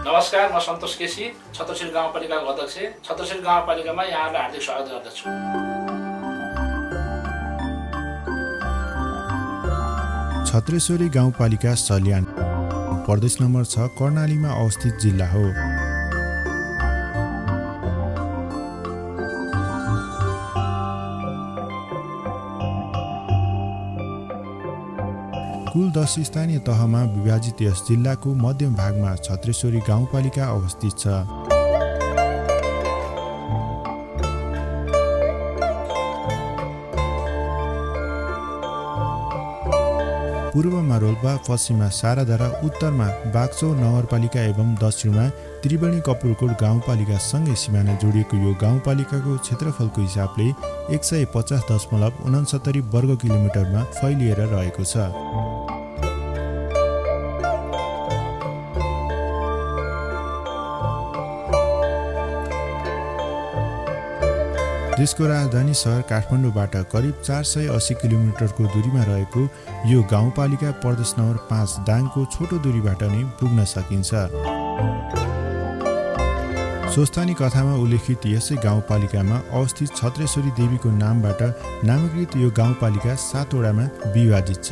नमस्कार, म सन्तोष केसी, छत्रश्री गाउँपालिकाको अध्यक्ष। छत्रश्री गाउँपालिकामा यहाँलाई हार्दिक स्वागत गर्दछु। छत्रेश्वरी गाउँपालिका सल्यान प्रदेश नम्बर 6 कर्णालीमा अवस्थित जिल्ला हो। कुल 10 स्थानीय तहमा विभाजित यस जिल्लाको मध्यम भागमा छत्रेश्वरी गाउँपालिका अवस्थित छ। पूर्वमा रोल्पा, पश्चिममा साराधारा, उत्तरमा बाक्सो नगरपालिका एवं दक्षिणमा त्रिवेणी कपुरकोट गाउँपालिका सँगै सिमाना जोडिएको यो गाउँपालिकाको क्षेत्रफलको हिसाबले 150.69 वर्ग किलोमिटरमा फैलिएर रहेको छ। देशको राजधानी सहर काठमाडौँबाट करिब 480 किलोमिटरको दूरीमा रहेको यो गाउँपालिका प्रदेश नम्बर 5 दाङको छोटो दूरीबाट नै पुग्न सकिन्छ। स्वस्थानी कथामा उल्लेखित यसै गाउँपालिकामा अवस्थित छत्रेश्वरी देवीको नामबाट नामाकृत यो गाउँपालिका 7 वडामा विभाजित छ।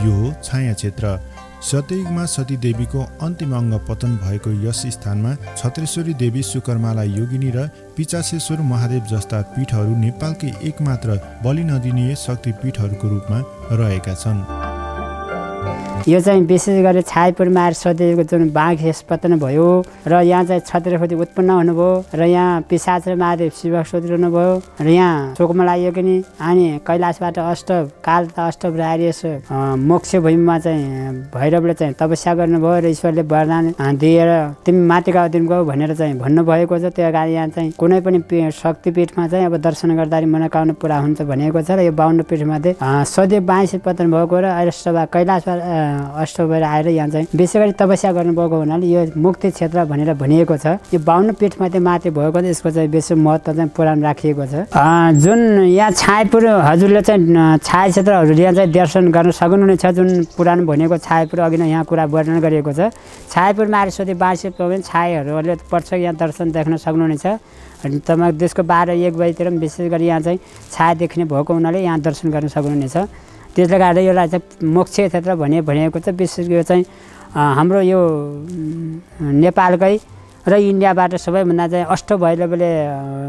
यो छाया क्षेत्र सतयुगमा सती देवीको अन्तिम अङ्ग पतन भएको यस स्थानमा छत्रेश्वरी देवी, शुकरमाला योगिनी र पिचासेश्वर महादेव जस्ता पीठहरू नेपालकै एकमात्र बलि नदिने शक्तिपीठहरूको रूपमा रहेका छन्। यो चाहिँ विशेष गरी छायापुरमा आएर सतीदेवीको जुन बाघ पतन भयो र यहाँ चाहिँ छत्रेश्वरी उत्पन्न हुनुभयो र यहाँ पिशाच र महादेव शिव सोधिरहनु भयो र यहाँ शुकमाला योगिनी अनि कैलाशबाट काल अष्टभ आर्य मोक्ष भूमिमा चाहिँ भैरवले चाहिँ तपस्या गर्नुभयो र ईश्वरले वरदान दिएर तिमी माथिको अवधिमा गयो भनेर चाहिँ भन्नुभएको छ। त्यो कारण यहाँ चाहिँ कुनै पनि शक्तिपीठमा चाहिँ अब दर्शन गर्दाखेरि मनोकामना पुरा हुन्छ भनेको छ र यो 52 पीठमध्ये सदैव 22 पतन भएको र अष्टभा कैलाशबाट अष्ट भएर आएर यहाँ चाहिँ विशेष गरी तपस्या गर्नुभएको हुनाले यो मुक्ति क्षेत्र भनेर भनिएको छ। यो 52 पीठमध्ये माथि भएको यसको चाहिँ बेसी महत्त्व चाहिँ पुराण राखिएको छ। जुन यहाँ छायापुर हजुरले चाहिँ छाया क्षेत्रहरूले यहाँ चाहिँ दर्शन गर्न सक्नुहुनेछ। जुन पुराण भनेको छायापुर अघि नै यहाँ कुरा वर्णन गरिएको छ। छायापुरमा आएर सधैँ 22 पनि छायाहरूले पर्छ यहाँ दर्शन देख्न सक्नुहुनेछ। तपाईँ देशको 12-1 बजीतिर पनि विशेष गरी यहाँ चाहिँ छाया देखिने भएको हुनाले यहाँ दर्शन गर्न सक्नुहुनेछ। त्यसले गर्दा यसलाई चाहिँ मोक्ष क्षेत्र भनिएको छ। विशेष गरी चाहिँ हाम्रो यो नेपालकै र इन्डियाबाट सबैभन्दा चाहिँ अष्टभैरवले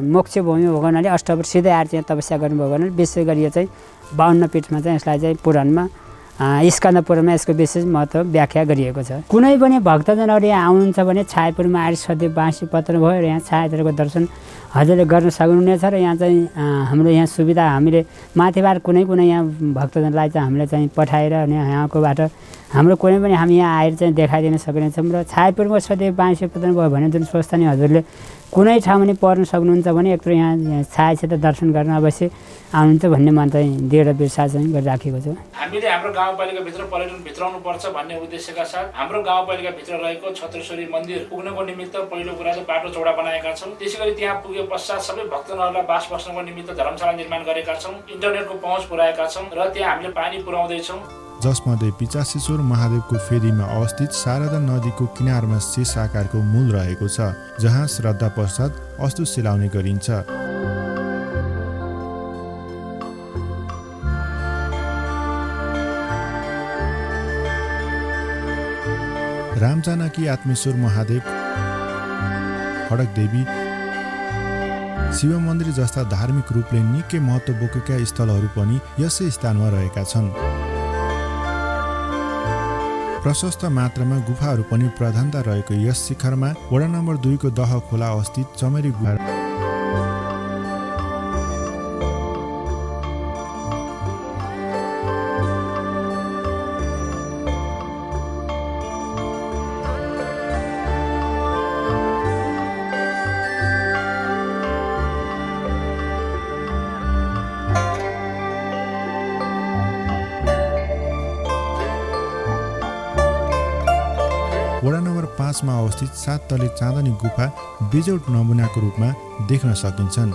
मोक्ष भूमि भएको हुनाले अष्टभैरव सिधै आएर चाहिँ तपस्या गर्नुभएको हुनाले विशेष गरी यो चाहिँ 52 पीठमा चाहिँ यसलाई चाहिँ पुराणमा स्कन्द पुराणमा यसको विशेष महत्त्व व्याख्या गरिएको छ। कुनै पनि भक्तजनहरू यहाँ आउनुहुन्छ भने छायापुरमा आएर सधैँ 22 पत्र भयो र यहाँ छायापुरको दर्शन हजुरले गर्न सक्नुहुनेछ र यहाँ चाहिँ हाम्रो यहाँ सुविधा हामीले माथिबाट कुनै यहाँ भक्तजनलाई चाहिँ हामीले चाहिँ पठाएर अनि यहाँकोबाट हाम्रो कुनै पनि हामी यहाँ आएर चाहिँ देखाइदिन सक्नेछौँ। र छायापुरमा सधैँ 22 पत्र भयो भने जुन स्वस्थानी हजुरले कुनै ठाउँमा नि पर्न सक्नुहुन्छ भने एक यहाँ छाया क्षेत्र दर्शन गर्न अवश्य आउनुहुन्छ भन्ने मन चाहिँ दृढ विश्वास चाहिँ गरिराखेको छु। हामीले हाम्रो गाउँपालिकाभित्र पर्यटन भित्राउनु पर्छ भन्ने उद्देश्यका साथ हाम्रो गाउँपालिकाभित्र रहेको छत्रेश्वरी मन्दिर पुग्नको निमित्त पहिलो कुरा चाहिँ बाटो चौडा बनाएका छौँ। त्यसैगरी त्यहाँ पुगे पश्चात सबै भक्तजनहरूलाई बास बस्नको निमित्त धर्मशाला निर्माण गरेका छौँ। इन्टरनेटको पहुँच पुर्याएका छौँ र त्यहाँ हामीले पानी पुर्याउँदैछौँ। जसमध्ये पिचासेश्वर महादेवको फेदीमा अवस्थित शारदा नदीको किनारमा शेष आकारको मूल रहेको छ, जहाँ श्रद्धा पश्चात अस्तु सिलाउने गरिन्छ। रामजानकी आत्मेश्वर महादेव, खडक देवी, शिव मन्दिर जस्ता धार्मिक रूपले निकै महत्त्व बोकेका स्थलहरू पनि यसै स्थानमा रहेका छन्। प्रशस्त मात्रामा गुफाहरू पनि प्रधानता रहेको यस शिखरमा वडा नम्बर 2 को दह खोला अवस्थित चमेरी गुफा 5 मा अवस्थित 7 तले चाँदनी गुफा बेजोड नमुनाको रूपमा देख्न सकिन्छन्।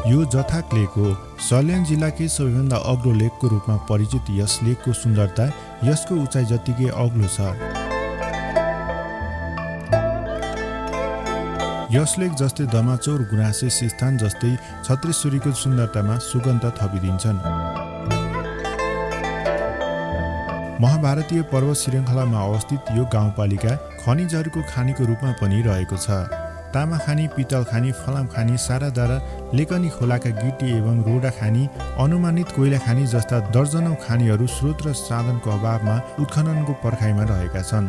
यो जथाक लेक हो। सल्यान जिल्लाकै सबैभन्दा अग्लो लेकको रूपमा परिचित यस लेकको सुन्दरता यसको उचाइ जतिकै अग्लो छ। यस लेक जस्तै दमाचौर गुनासे स्थान जस्तै छत्रेश्वरीको सुन्दरतामा सुगन्ध थपिदिन्छन्। महाभारतीय पर्वत श्रृङ्खलामा अवस्थित यो गाउँपालिका खनिजहरूको खानीको रूपमा पनि रहेको छ। तामा खानी, पितल खानी, फलाम खानी, सारादारा, लेकनी खोलाका गिटी एवं रोडा खानी, अनुमानित कोइला खानी जस्ता दर्जनौं खानीहरू स्रोत र साधनको अभावमा उत्खननको पर्खाइमा रहेका छन्।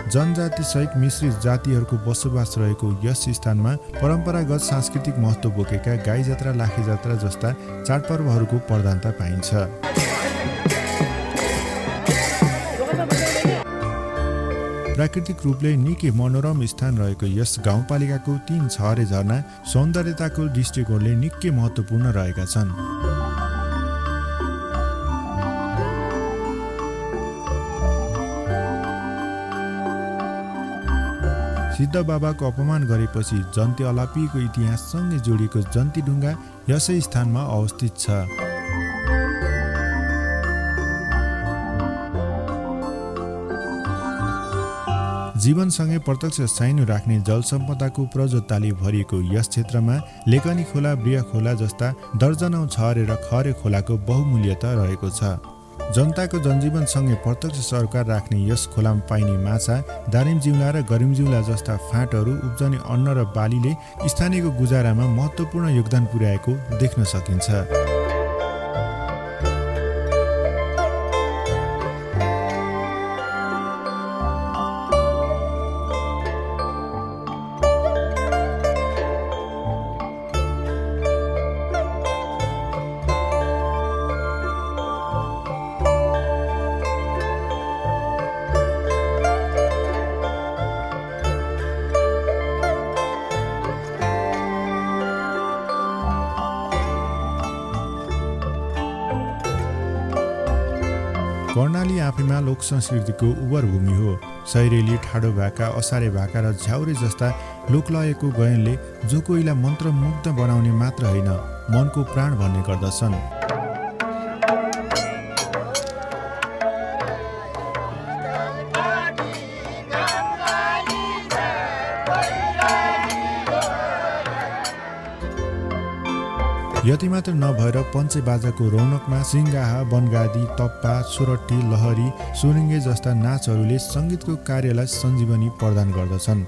जनजाति सहित मिश्रित जातिहरूको बसोबास रहेको यस स्थानमा परम्परागत सांस्कृतिक महत्त्व बोकेका गाई जात्रा, लाखे जात्रा जस्ता चाडपर्वहरूको प्रधानता पाइन्छ। प्राकृतिक रूपले निकै मनोरम स्थान रहेको यस गाउँपालिकाको 3 छहरे झरना सौन्दर्यताको दृष्टिकोणले निकै महत्त्वपूर्ण रहेका छन्। सिद्ध बाबाको अपमान गरेपछि जन्ती अलापीको इतिहाससँगै जोडिएको जन्ती ढुङ्गा यसै स्थानमा अवस्थित छ। जीवनसँगै प्रत्यक्ष साइनो राख्ने जल सम्पदाको प्रजोताले भरिएको यस क्षेत्रमा लेकनी खोला, ब्रिया खोला जस्ता दर्जनौं छहरे र खरे खोलाको बहुमूल्यता रहेको छ। जनताको जनजीवनसँगै प्रत्यक्ष सरोकार राख्ने यस खोलामा पाइने माछा, दारिम जिउला र गरिम जिउला जस्ता फाँटहरू उब्जने अन्न र बालीले स्थानीयको गुजारामा महत्त्वपूर्ण योगदान पुर्याएको देख्न सकिन्छ। कर्णाली आफैमा लोक संस्कृतिको उबर भूमि हो। सैरेली, ठाडो भाका, असारे भाका र झ्याउरे जस्ता लोकलयको गायनले जो कोहीलाई मन्त्रमुग्ध बनाउने मात्र होइन, मनको प्राण भन्ने गर्दछन्। यति मात्र नभएर पञ्चे बाजाको रौनकमा सिङ्गाहा, बनगादी, तप्पा, सोरठी, लहरी, सुरिङ्गे जस्ता नाचहरूले सङ्गीतको कार्यलाई सञ्जीवनी प्रदान गर्दछन्।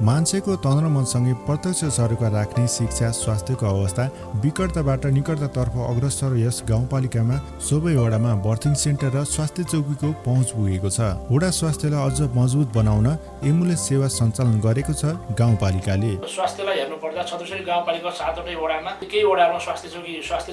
मान्छेको तन्त्रमनसँगै प्रत्यक्ष सरोकार राख्ने शिक्षा, स्वास्थ्यको अवस्था विकटताबाट निकटतातर्फ अग्रसर यस गाउँपालिकामा सबै वडामा बर्थिङ सेन्टर र स्वास्थ्य चौकीको पहुँच पुगेको छ। वडा स्वास्थ्यलाई अझ मजबुत बनाउन एम्बुलेन्स सेवा सञ्चालन गरेको छ गाउँपालिकाले। स्वास्थ्यलाई हेर्नुपर्दा छत्रसरी गाउँपालिका 7वटै वडामा केही वडामा स्वास्थ्य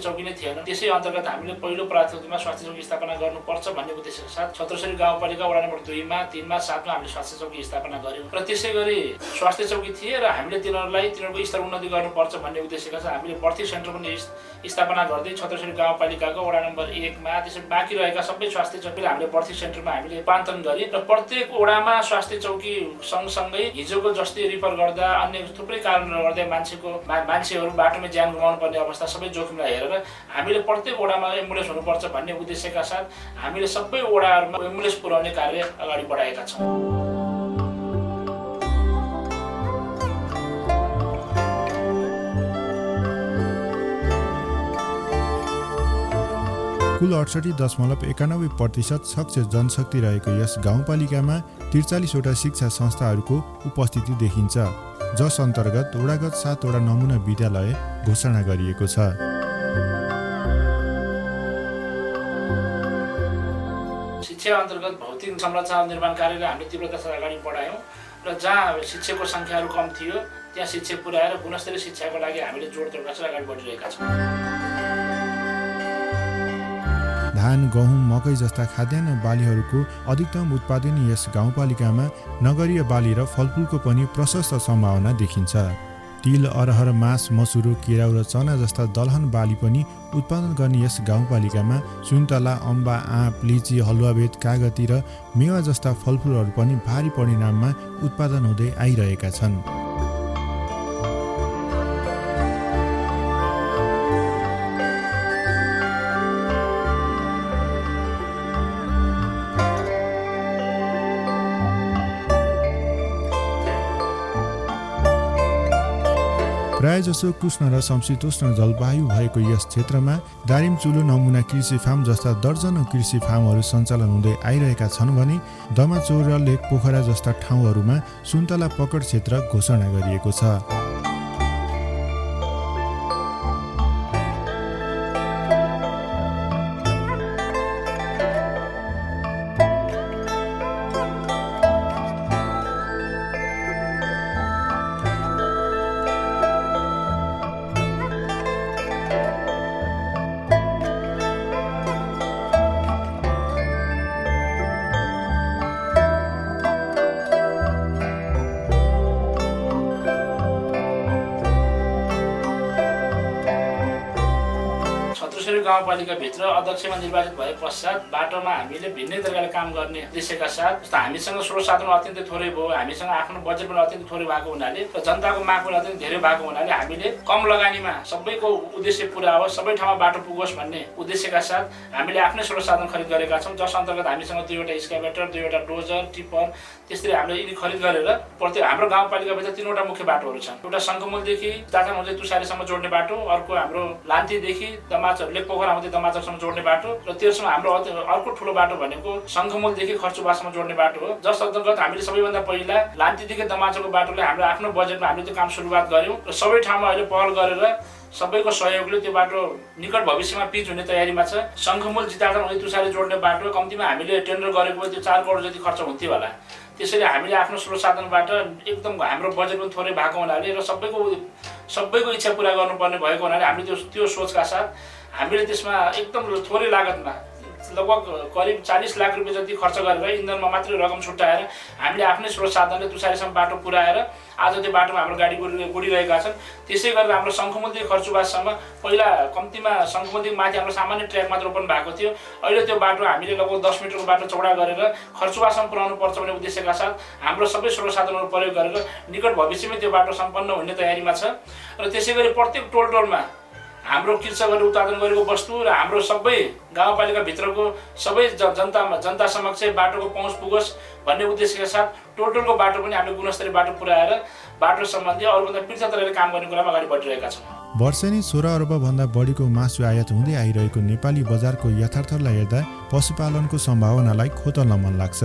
चौकी नै थिएन। त्यसै अन्तर्गत हामीले पहिलो प्राथमिकतामा स्वास्थ्य चौकी स्थापना गर्नुपर्छ भन्ने उद्देश्यका साथ छत्रसरी गाउँपालिका वडा नम्बर 2 मा 3 मा 7 मा हामीले स्वास्थ्य चौकी स्थापना गर्यौं र त्यसै गरी स्वास्थ्य चौकी थिए र हामीले तिनीहरूको स्तर उन्नति गर्नुपर्छ भन्ने उद्देश्यका साथ हामीले बर्थिङ सेन्टर पनि स्थापना गर्दै छत्रसरी गाउँपालिकाको वडा नम्बर 1 मा त्यसै बाँकी रहेका सबै स्वास्थ्य चौकीलाई हामीले बर्थिङ सेन्टरमा हामीले रूपान्तरण गरे र प्रत्येक वडामा स्वास्थ्य चौकी सँगसँगै हिजोको जस्तै रिफर गर्दा अन्य थुप्रै कारणले गर्दा मान्छेहरू बाटोमा ज्यान गुमाउनु पर्ने अवस्था सबै जोखिमलाई हेरेर हामीले प्रत्येक वडामा एम्बुलेन्स हुनुपर्छ भन्ने उद्देश्यका साथ हामीले सबै वडाहरूमा एम्बुलेन्स पुर्याउने कार्य अगाडि बढाएका छौँ। कुल 68.91% सक्रिय जनशक्ति रहेको यस गाउँपालिकामा 43वटा शिक्षा संस्थाहरूको उपस्थिति देखिन्छ, जस अन्तर्गत वडागत 7वटा नमुना विद्यालय घोषणा गरिएको छ। शिक्षा अन्तर्गत भौतिक संरचना निर्माण कार्यलाई हामीले तीव्रता साथ अगाडि बढायौँ र जहाँ शिक्षकको सङ्ख्याहरू कम थियो त्यहाँ शिक्षक पुर्याएर गुणस्तरीय शिक्षाको लागि हामीले जोडतोडका साथ अगाडि बढिरहेका छौँ। धान, गहुँ, मकै जस्ता खाद्यान्न बालीहरूको अधिकतम उत्पादन यस गाउँपालिकामा नगरीय बाली र फलफुलको पनि प्रशस्त सम्भावना देखिन्छ। तिल, अरहर, मास, मसुरो, केराउ र चना जस्ता दलहन बाली पनि उत्पादन गर्ने यस गाउँपालिकामा सुन्तला, अम्बा, आँप, लिची, हलुवाबेत, कागती र मेवा जस्ता फलफुलहरू पनि भारी परिमाणमा उत्पादन हुँदै आइरहेका छन्। प्रायजसो कृष्ण र समशीतोष्ण जलवायु भएको यस क्षेत्रमा दारिमचुलो नमुना कृषि फार्म जस्ता दर्जनौं कृषि फार्महरू सञ्चालन हुँदै आइरहेका छन् भने दमाचौर र लेक पोखरा जस्ता ठाउँहरूमा सुन्तला पकड क्षेत्र घोषणा गरिएको छ। गाउँपालिका भित्र अध्यक्षमा निर्वाचित भए पश्चात बाटोमा हामीले भिन्नै तरिकाले काम गर्ने उद्देश्यका साथ जस्तो हामीसँग स्रोत साधन अत्यन्तै थोरै भयो, हामीसँग आफ्नो बजेट पनि अत्यन्तै थोरै भएको हुनाले र जनताको माग पनि अत्यन्तै धेरै भएको हुनाले हामीले कम लगानीमा सबैको उद्देश्य पुरा होस्, सबै ठाउँमा बाटो पुगोस् भन्ने उद्देश्यका साथ हामीले आफ्नै स्रोत साधन खरिद गरेका छौँ, जस अन्तर्गत हामीसँग 2वटा एक्सकाभेटर, 2वटा डोजर, टिप्पर त्यसरी हामीले यिनी खरिद गरेर प्रत्येक हाम्रो गाउँपालिकाभित्र 3वटा मुख्य बाटोहरू छन्। एउटा शङ्खमूलदेखि दार्चुङ हुँदै तुसारीसम्म जोड्ने बाटो, अर्को हाम्रो लान्तीदेखि दमाचौर लेक पोखरा हुँदै दमाचौरसम्म जोड्ने बाटो र तेस्रोमा हाम्रो अर्को ठुलो बाटो भनेको शङ्खमूलदेखि खर्चुवासम्म जोड्ने बाटो हो, जस अन्तर्गत हामीले सबैभन्दा पहिला लान्तीदेखि दमाचौरको बाटोले हाम्रो आफ्नो बजेटमा हामीले त्यो काम सुरुवात गर्यौँ र सबै ठाउँमा अहिले पहल गरेर सबैको सहयोगले त्यो बाटो निकट भविष्यमा पिच हुने तयारीमा छ। शङ्खमूल जिताचौर हुँदै तुसारी जोड्ने बाटो कम्तीमा हामीले टेन्डर गरेको त्यो 4 करोड जति खर्च हुन्थ्यो होला। त्यसैले हामीले आफ्नो स्रोत साधनबाट एकदम हाम्रो बजेट पनि थोरै भएको हुनाले र सबैको इच्छा पुरा गर्नुपर्ने भएको हुनाले हामीले त्यो सोचका साथ हामीले त्यसमा एकदम थोरै लागतमा लगभग करिब 40 लाख रुपियाँ जति खर्च गरेर इन्धनमा मात्रै रकम छुट्याएर हामीले आफ्नै स्रोत साधनले तुसारीसम्म बाटो पुर्याएर आज त्यो बाटोमा हाम्रो गाडी गुडिरहेका छन्। त्यसै गरेर हाम्रो शङ्खमूलदेखि खर्चुवाससम्म पहिला कम्तीमा शङ्खमूलदेखि माथि हाम्रो सामान्य ट्र्याक मात्र ओपन भएको थियो, अहिले त्यो बाटो हामीले लगभग 10 मिटरको बाटो चौडा गरेर खर्चुवासम्म पुर्याउनु पर्छ भन्ने उद्देश्यका साथ हाम्रो सबै स्रोत साधनहरू प्रयोग गरेर निकट भविष्यमै त्यो बाटो सम्पन्न हुने तयारीमा छ र त्यसै गरी प्रत्येक टोलमा हाम्रो कृषकहरूले उत्पादन गरेको वस्तु र हाम्रो सबै गाउँपालिका भित्रको सबै जनता समक्ष बाटोको पहुँच पुगोस् भन्ने उद्देश्यका साथ टोलको बाटो पनि हामीले गुणस्तरीय बाटो पुर्याएर बाटो सम्बन्धी अरूभन्दा पृथक तरिकाले काम गर्ने कुरामा अगाडि बढिरहेका छौँ। वर्षेनी 16 अर्बभन्दा बढीको मासु आयात हुँदै आइरहेको नेपाली बजारको यथार्थलाई हेर्दा पशुपालनको सम्भावनालाई खोतल्न मन लाग्छ।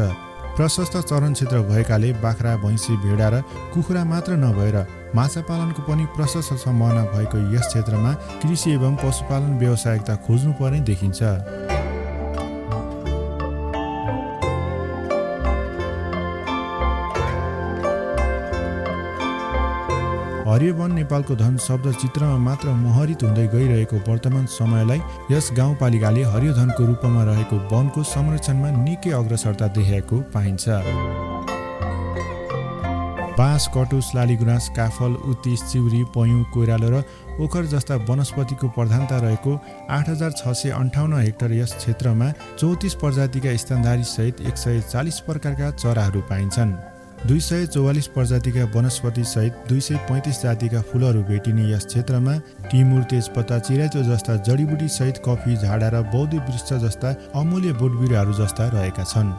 प्रशस्त चरण क्षेत्र भएकाले बाख्रा, भैँसी, भेडा र कुखुरा मात्र नभएर माछा पालनको पनि प्रशस्त सम्भावना भएको यस क्षेत्रमा कृषि एवं पशुपालन व्यावसायिकता खोज्नुपर्ने देखिन्छ। हरियो वन नेपालको धन शब्द चित्रमा मात्र मोहरित हुँदै गइरहेको वर्तमान समयलाई यस गाउँपालिकाले हरियो धनको रूपमा रहेको वनको संरक्षणमा निकै अग्रसरता देखाएको पाइन्छ। बाँस, कटुस, लालीगुराँस, काफल, उत्तिस, चिउरी, पयुँ, कोइरालो र ओखर जस्ता वनस्पतिको प्रधानता रहेको 8658 हेक्टर यस क्षेत्रमा 34 प्रजातिका स्तनधारी सहित 140 प्रकारका चराहरू पाइन्छन्। 244 प्रजातिका वनस्पति सहित 235 जातिका फूलहरू भेटिने यस क्षेत्रमा टिमुर, तेजपत्ता, चिराइतो जस्ता जडीबुटी सहित कफी, झाडा र बौद्ध वृक्ष जस्ता अमूल्य बोटबिरुवाहरू जस्ता रहेका छन्।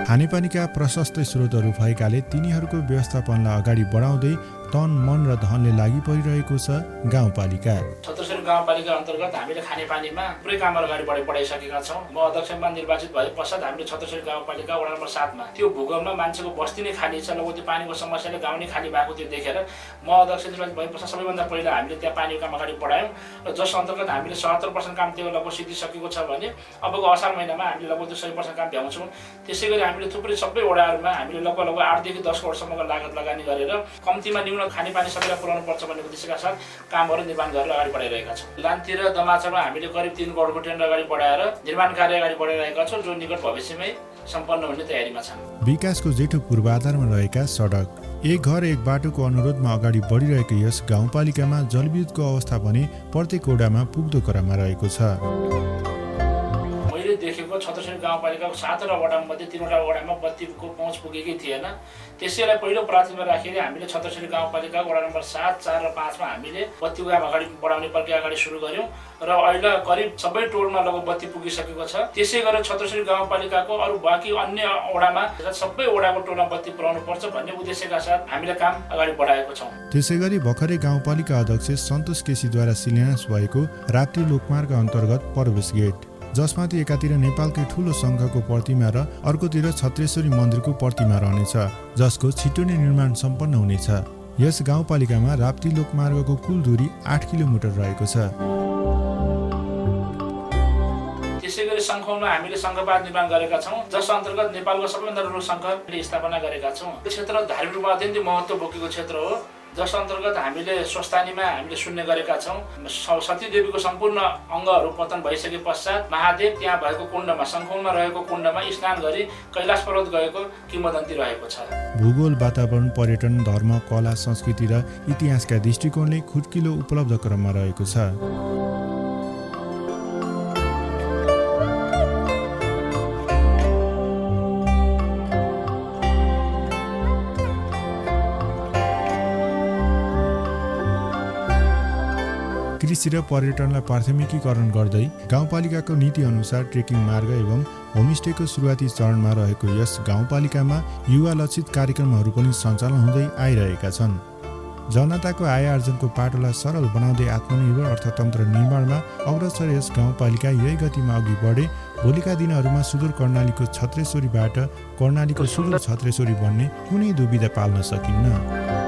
खानेपानीका प्रशस्त स्रोतहरू भएकाले तिनीहरूको व्यवस्थापनलाई अगाडि बढाउँदै तन, मन र धनले लागि परिरहेको छ गाउँपालिका। छत्रसरी गाउँपालिका अन्तर्गत हामीले खानेपानीमा पुरै कामहरू अगाडि बढाइसकेका छौँ। म अध्यक्षमा निर्वाचित भए पश्चात हामीले छत्रसरी गाउँपालिका वडा नम्बर 7 मा त्यो भूगोलमा मान्छेको बस्ती नै खाली छ, लगभग त्यो पानीको समस्याले गाउँ नै खाली भएको त्यो देखेर म अध्यक्ष निर्वाचित भए पश्चात सबैभन्दा पहिला हामीले त्यहाँ पानीको काम अगाडि बढायौँ र जस अन्तर्गत हामीले 77% काम त्यो लगभग सिद्धिसकेको छ भने अबको असार महिनामा हामीले लगभग त्यो 100% काम भ्याउँछौँ। त्यसै गरी हामीले थुप्रै सबै वडाहरूमा हामीले लगभग 8 देखि 10 करोडसम्मको लागत लगानी गरेर कम्तीमा न्यून खानेपानी सबैलाई पुर्याउनु पर्छ भन्ने उद्देश्यका साथ कामहरू निर्माण गरेर अगाडि बढाइरहेका छौँ। लान्ती र दमाचामा हामीले करिब 3 करोडको टेन्डर अगाडि बढाएर निर्माण कार्य अगाडि बढाइरहेका छौँ, जो निकट भविष्यमै सम्पन्न हुने तयारीमा छन्। विकासको जेठो पूर्वाधारमा रहेका सडक, एक घर एक बाटोको अनुरोधमा अगाडि बढिरहेको यस गाउँपालिकामा जलविद्युतको अवस्था भने प्रत्येक वडामा पुग्दो क्रममा रहेको छ। देखेको छत्रसरी गाउँपालिकाको 7 वटा मध्ये 3 वटा वडामा बत्तीको पहुँच पुगेकै थिएन। त्यसैलाई पहिलो प्राथमिकता राखेर हामीले छत्रसरी गाउँपालिका वडा नम्बर 7, 4 र 5 मा हामीले बत्तीको काम अगाडि बढाउने प्रक्रिया अगाडि सुरु गर्यौं र अहिले करिब सबै टोलमा लगभग बत्ती पुगिसकेको छ। त्यसै गरेर छत्रसरी गाउँपालिकाको अरु बाँकी अन्य वडामा सबै वडाको टोलमा बत्ती पुर्याउनु पर्छ भन्ने उद्देश्यका साथ हामीले काम अगाडि बढाएको छौं। त्यसैगरी भर्खरै गाउँपालिका अध्यक्ष सन्तोष केसीद्वारा शिलान्यास भएको राप्ती लोकमार्ग अन्तर्गत प्रवेश गेट, जसमाथि एकातिर नेपालकै ठूलो शङ्खको प्रतिमा र अर्कोतिर छत्रेश्वरी मन्दिरको प्रतिमा रहनेछ, जसको छिटो नै निर्माण सम्पन्न हुनेछ। यस गाउँपालिकामा राप्ती लोकमार्गको कुल दूरी 8 किलोमिटर रहेको छ। त्यसैगरी शङ्खौमा हामीले शङ्खपात निर्माण गरेका छौं, जस अन्तर्गत नेपालको सबैभन्दा ठूलो शङ्खले स्थापना गरेका छौं। यो क्षेत्र धार्मिक रूपमा अत्यन्तै महत्त्व बोकेको क्षेत्र हो, जस अन्तर्गत हामीले स्वस्थानीमा हामीले सुन्ने गरेका छौं। सतीदेवीको सम्पूर्ण अङ्गहरू पतन भइसके पश्चात महादेव त्यहाँ भएको कुण्डमा, शङ्खौमा रहेको कुण्डमा स्नान गरी कैलाश पर्वत गएको किंवदन्ती रहेको छ। भूगोल, वातावरण, पर्यटन, धर्म, कला, संस्कृति र इतिहासका दृष्टिकोणले खुड्किलो उपलब्ध क्रममा रहेको छ। कृषि र पर्यटनलाई प्राथमिकीकरण गर्दै गाउँपालिकाको नीति अनुसार ट्रेकिङ मार्ग एवं होमस्टेको सुरुवाती चरणमा रहेको यस गाउँपालिकामा युवा लक्षित कार्यक्रमहरू पनि सञ्चालन हुँदै आइरहेका छन्। जनताको आय आर्जनको पाटोलाई सरल बनाउँदै आत्मनिर्भर अर्थतन्त्र निर्माणमा अग्रसर यस गाउँपालिका यही गतिमा अघि बढे भोलिका दिनहरूमा सुदूर कर्णालीको छत्रेश्वरीबाट कर्णालीको सुदूर छत्रेश्वरी बन्ने कुनै दुविधा पाल्न सकिन्न।